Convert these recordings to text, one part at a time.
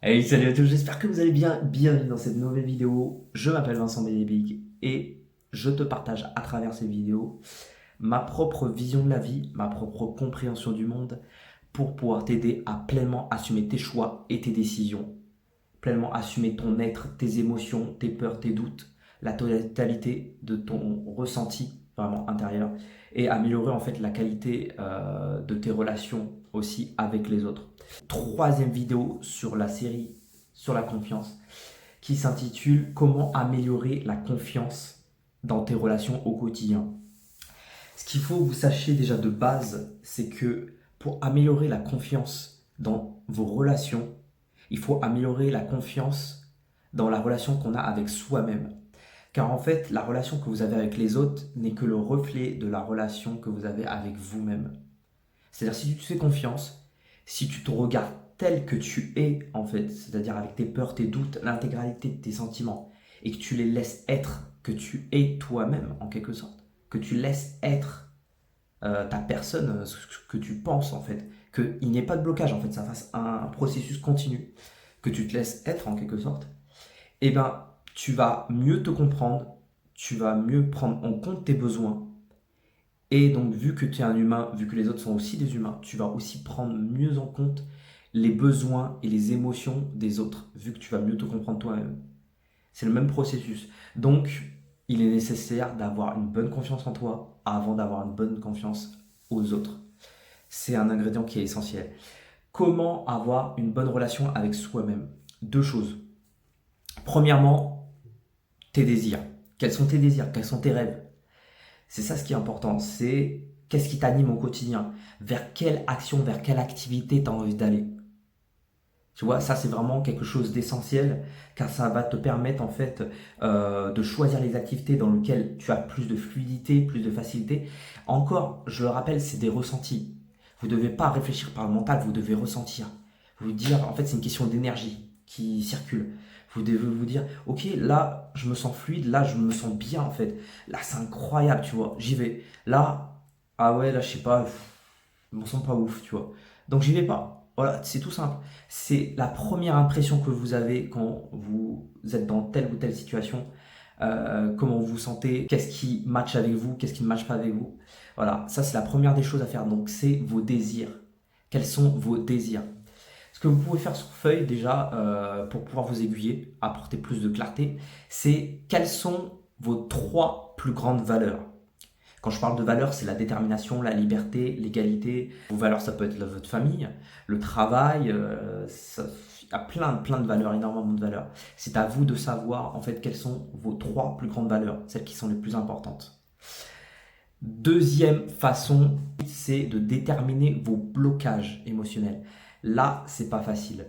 Hey, salut à tous, j'espère que vous allez bien. Bienvenue dans cette nouvelle vidéo. Je m'appelle Vincent Bédébig et je te partage à travers ces vidéos ma propre vision de la vie, ma propre compréhension du monde pour pouvoir t'aider à pleinement assumer tes choix et tes décisions, pleinement assumer ton être, tes émotions, tes peurs, tes doutes, la totalité de ton ressenti vraiment intérieur et améliorer en fait la qualité de tes relations aussi avec les autres. Troisième vidéo sur la série sur la confiance qui s'intitule Comment améliorer la confiance dans tes relations au quotidien. Ce qu'il faut que vous sachiez déjà de base, c'est que pour améliorer la confiance dans vos relations, il faut améliorer la confiance dans la relation qu'on a avec soi-même. Car en fait, la relation que vous avez avec les autres n'est que le reflet de la relation que vous avez avec vous-même. C'est-à-dire si tu te fais confiance, si tu te regardes tel que tu es en fait, c'est-à-dire avec tes peurs, tes doutes, l'intégralité de tes sentiments, et que tu les laisses être, que tu es toi-même en quelque sorte, que tu laisses être ta personne, ce que tu penses en fait, qu'il n'y ait pas de blocage en fait, ça fasse un processus continu, que tu te laisses être en quelque sorte, et ben tu vas mieux te comprendre, tu vas mieux prendre en compte tes besoins. Et donc, vu que tu es un humain, vu que les autres sont aussi des humains, tu vas aussi prendre mieux en compte les besoins et les émotions des autres, vu que tu vas mieux te comprendre toi-même. C'est le même processus. Donc, il est nécessaire d'avoir une bonne confiance en toi avant d'avoir une bonne confiance aux autres. C'est un ingrédient qui est essentiel. Comment avoir une bonne relation avec soi-même? Deux choses. Premièrement, tes désirs. Quels sont tes désirs? Quels sont tes rêves? C'est ça ce qui est important, c'est qu'est-ce qui t'anime au quotidien, vers quelle action, vers quelle activité tu as envie d'aller. Tu vois, ça c'est vraiment quelque chose d'essentiel car ça va te permettre en fait de choisir les activités dans lesquelles tu as plus de fluidité, plus de facilité. Encore, je le rappelle, c'est des ressentis. Vous ne devez pas réfléchir par le mental, vous devez ressentir. Vous dire, en fait, c'est une question d'énergie qui circule. Vous devez vous dire, ok, là, je me sens fluide, là, je me sens bien, en fait. Là, c'est incroyable, tu vois, j'y vais. Là, ah ouais, là, je sais pas, je me sens pas ouf, tu vois. Donc, j'y vais pas. Voilà, c'est tout simple. C'est la première impression que vous avez quand vous êtes dans telle ou telle situation. Comment vous vous sentez, qu'est-ce qui match avec vous, qu'est-ce qui ne match pas avec vous. Voilà, ça c'est la première des choses à faire. Donc, c'est vos désirs. Quels sont vos désirs? Ce que vous pouvez faire sur feuille déjà pour pouvoir vous aiguiller, apporter plus de clarté, c'est quelles sont vos trois plus grandes valeurs. Quand je parle de valeurs, c'est la détermination, la liberté, l'égalité. Vos valeurs, ça peut être votre famille, le travail, il y a plein de valeurs, énormément de valeurs. C'est à vous de savoir en fait quelles sont vos trois plus grandes valeurs, celles qui sont les plus importantes. Deuxième façon, c'est de déterminer vos blocages émotionnels. Là, c'est pas facile.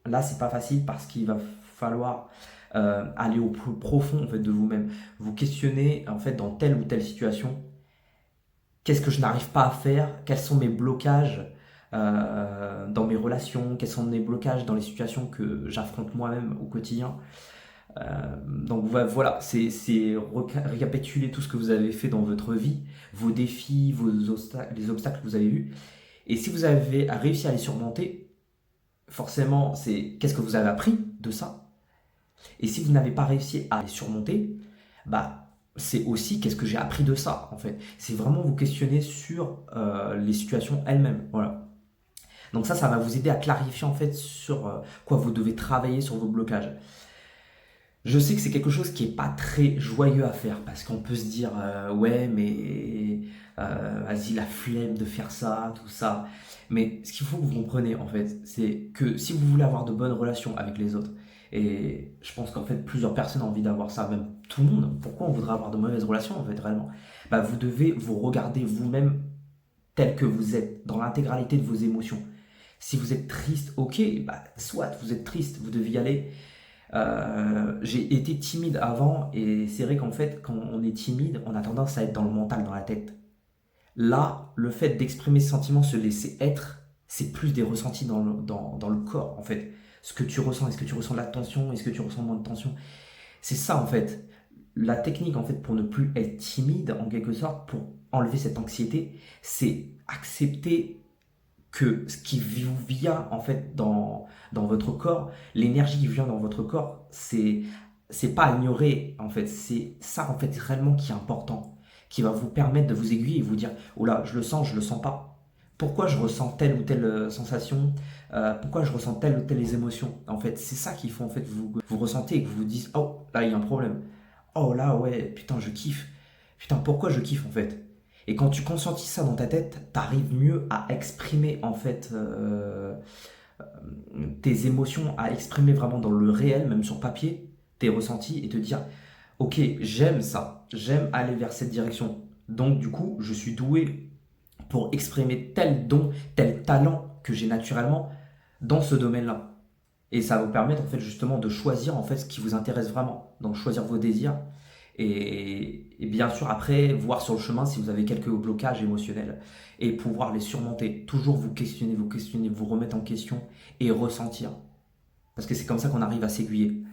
Là, c'est pas facile parce qu'il va falloir aller au plus profond en fait de vous-même. Vous questionner en fait dans telle ou telle situation. Qu'est-ce que je n'arrive pas à faire? Quels sont mes blocages dans mes relations? Quels sont mes blocages dans les situations que j'affronte moi-même au quotidien? Donc voilà, c'est récapituler tout ce que vous avez fait dans votre vie, vos défis, les obstacles que vous avez eus. Et si vous avez réussi à les surmonter, forcément, c'est qu'est-ce que vous avez appris de ça. Et si vous n'avez pas réussi à les surmonter, bah, c'est aussi qu'est-ce que j'ai appris de ça, en fait. C'est vraiment vous questionner sur les situations elles-mêmes. Voilà. Donc ça va vous aider à clarifier en fait sur quoi vous devez travailler sur vos blocages. Je sais que c'est quelque chose qui est pas très joyeux à faire parce qu'on peut se dire ouais mais vas-y la flemme de faire ça, tout ça. Mais ce qu'il faut que vous compreniez en fait, c'est que si vous voulez avoir de bonnes relations avec les autres, et je pense qu'en fait plusieurs personnes ont envie d'avoir ça, même tout le monde, pourquoi on voudrait avoir de mauvaises relations en fait réellement? Bah vous devez vous regarder vous-même tel que vous êtes, dans l'intégralité de vos émotions. Si vous êtes triste, ok, bah soit vous êtes triste, vous devez y aller. J'ai été timide avant et c'est vrai qu'en fait, quand on est timide, on a tendance à être dans le mental, dans la tête. Là, le fait d'exprimer ses sentiments, se laisser être, c'est plus des ressentis dans le corps en fait. Ce que tu ressens, est-ce que tu ressens de la tension, est-ce que tu ressens moins de tension? C'est ça en fait. La technique en fait pour ne plus être timide en quelque sorte, pour enlever cette anxiété, c'est accepter que ce qui vous vient en fait dans votre corps, l'énergie qui vient dans votre corps, c'est pas à ignorer en fait, c'est ça en fait réellement qui est important, qui va vous permettre de vous aiguiller et vous dire oh là, je le sens pas. Pourquoi je ressens telle ou telle sensation, pourquoi je ressens telle ou telle émotion. En fait, c'est ça qu'il faut en fait vous ressentez et que vous vous dites oh là il y a un problème. Oh là ouais, putain je kiffe. Putain pourquoi je kiffe en fait. Et quand tu consentis ça dans ta tête, t'arrives mieux à exprimer en fait tes émotions, à exprimer vraiment dans le réel, même sur papier, tes ressentis et te dire ok, j'aime ça, j'aime aller vers cette direction. Donc du coup, je suis doué pour exprimer tel don, tel talent que j'ai naturellement dans ce domaine-là. Et ça va vous permettre en fait justement de choisir en fait ce qui vous intéresse vraiment. Donc choisir vos désirs et bien sûr après voir sur le chemin si vous avez quelques blocages émotionnels et pouvoir les surmonter. Toujours vous questionner, vous remettre en question et ressentir. Parce que c'est comme ça qu'on arrive à s'aiguiller.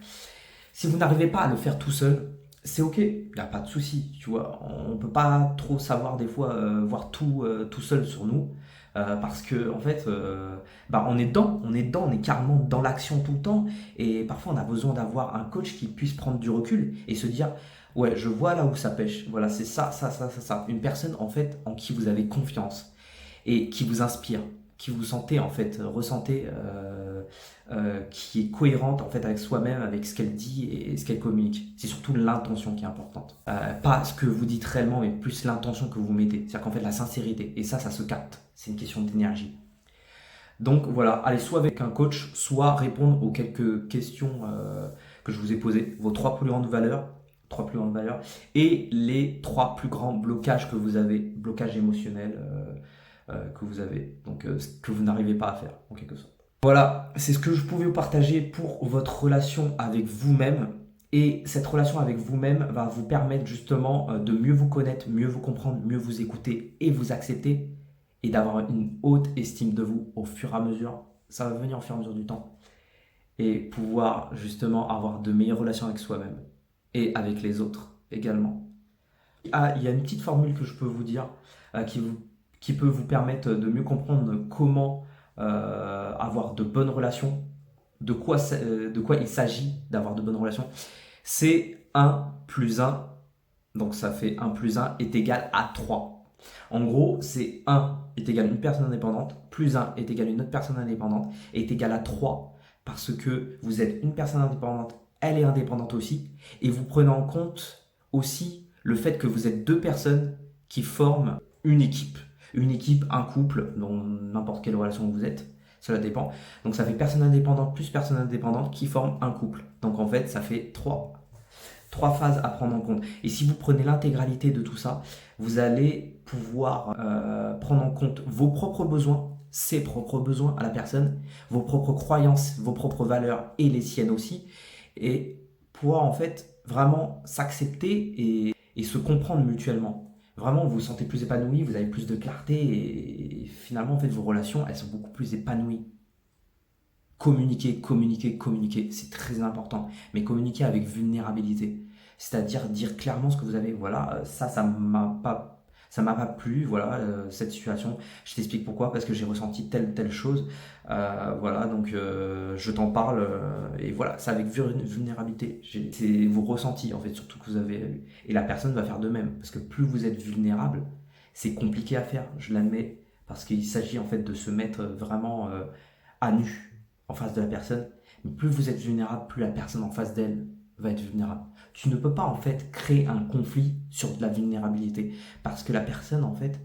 Si vous n'arrivez pas à le faire tout seul, c'est ok, il n'y a pas de souci, tu vois. On ne peut pas trop savoir des fois, voir tout seul sur nous. Parce que en fait, on est dedans, on est carrément dans l'action tout le temps. Et parfois, on a besoin d'avoir un coach qui puisse prendre du recul et se dire, ouais, je vois là où ça pêche. Voilà, c'est ça. Une personne en fait en qui vous avez confiance et qui vous inspire, qui vous sentez en fait, ressentez, qui est cohérente en fait avec soi-même, avec ce qu'elle dit et ce qu'elle communique. C'est surtout l'intention qui est importante. Pas ce que vous dites réellement, mais plus l'intention que vous mettez. C'est-à-dire qu'en fait la sincérité. Et ça se capte. C'est une question d'énergie. Donc voilà, allez soit avec un coach, soit répondre aux quelques questions que je vous ai posées. Vos 3 plus grandes valeurs. Et les 3 plus grands blocages que vous avez, blocages émotionnels que vous avez, donc ce que vous n'arrivez pas à faire en quelque sorte. Voilà, c'est ce que je pouvais vous partager pour votre relation avec vous-même. Et cette relation avec vous-même va vous permettre justement de mieux vous connaître, mieux vous comprendre, mieux vous écouter et vous accepter et d'avoir une haute estime de vous au fur et à mesure. Ça va venir au fur et à mesure du temps. Et pouvoir justement avoir de meilleures relations avec soi-même et avec les autres également. Ah, il y a une petite formule que je peux vous dire qui peut vous permettre de mieux comprendre comment avoir de bonnes relations, de quoi il s'agit d'avoir de bonnes relations. C'est 1 plus 1, donc ça fait 1 plus 1 est égal à 3. En gros, c'est 1 est égal à une personne indépendante, plus 1 est égal à une autre personne indépendante, est égal à 3, parce que vous êtes une personne indépendante, elle est indépendante aussi, et vous prenez en compte aussi le fait que vous êtes 2 personnes qui forment une équipe. Une équipe, un couple, dans n'importe quelle relation vous êtes, cela dépend. Donc ça fait personne indépendante plus personne indépendante qui forment un couple. Donc en fait, ça fait 3 phases à prendre en compte. Et si vous prenez l'intégralité de tout ça, vous allez pouvoir prendre en compte vos propres besoins, ses propres besoins à la personne, vos propres croyances, vos propres valeurs et les siennes aussi, et pouvoir en fait vraiment s'accepter et se comprendre mutuellement. Vraiment, vous vous sentez plus épanoui, vous avez plus de clarté et finalement, en fait, vos relations, elles sont beaucoup plus épanouies. Communiquer, c'est très important. Mais communiquer avec vulnérabilité. C'est-à-dire dire clairement ce que vous avez. Voilà, ça m'a pas plu, voilà, cette situation. Je t'explique pourquoi, parce que j'ai ressenti telle ou telle chose. Voilà, donc je t'en parle. Et voilà, c'est avec vulnérabilité. C'est vos ressentis, en fait, surtout que vous avez. Et la personne va faire de même. Parce que plus vous êtes vulnérable, c'est compliqué à faire, je l'admets. Parce qu'il s'agit, en fait, de se mettre vraiment à nu en face de la personne. Mais plus vous êtes vulnérable, plus la personne en face d'elle va être vulnérable. Tu ne peux pas en fait créer un conflit sur de la vulnérabilité parce que la personne en fait,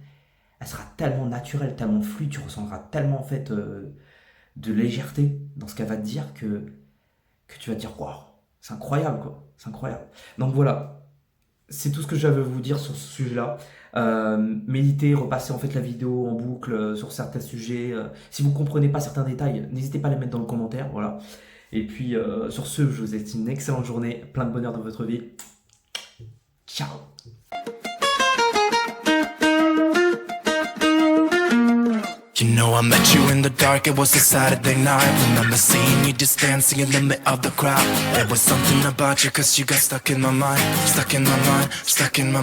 elle sera tellement naturelle, tellement fluide, tu ressentras tellement en fait de légèreté dans ce qu'elle va te dire que tu vas te dire waouh, c'est incroyable quoi, c'est incroyable. Donc voilà, c'est tout ce que j'avais à vous dire sur ce sujet-là. Méditez, repassez en fait la vidéo en boucle sur certains sujets. Si vous ne comprenez pas certains détails, n'hésitez pas à les mettre dans le commentaire. Voilà. Et puis sur ce, je vous souhaite une excellente journée, plein de bonheur dans votre vie. Ciao. You know I met you in the dark, it was a Saturday night. Remember seeing you just dancing in the middle of the crowd. There was something about you, cause you got stuck in my mind, stuck in my mind, stuck in my mind.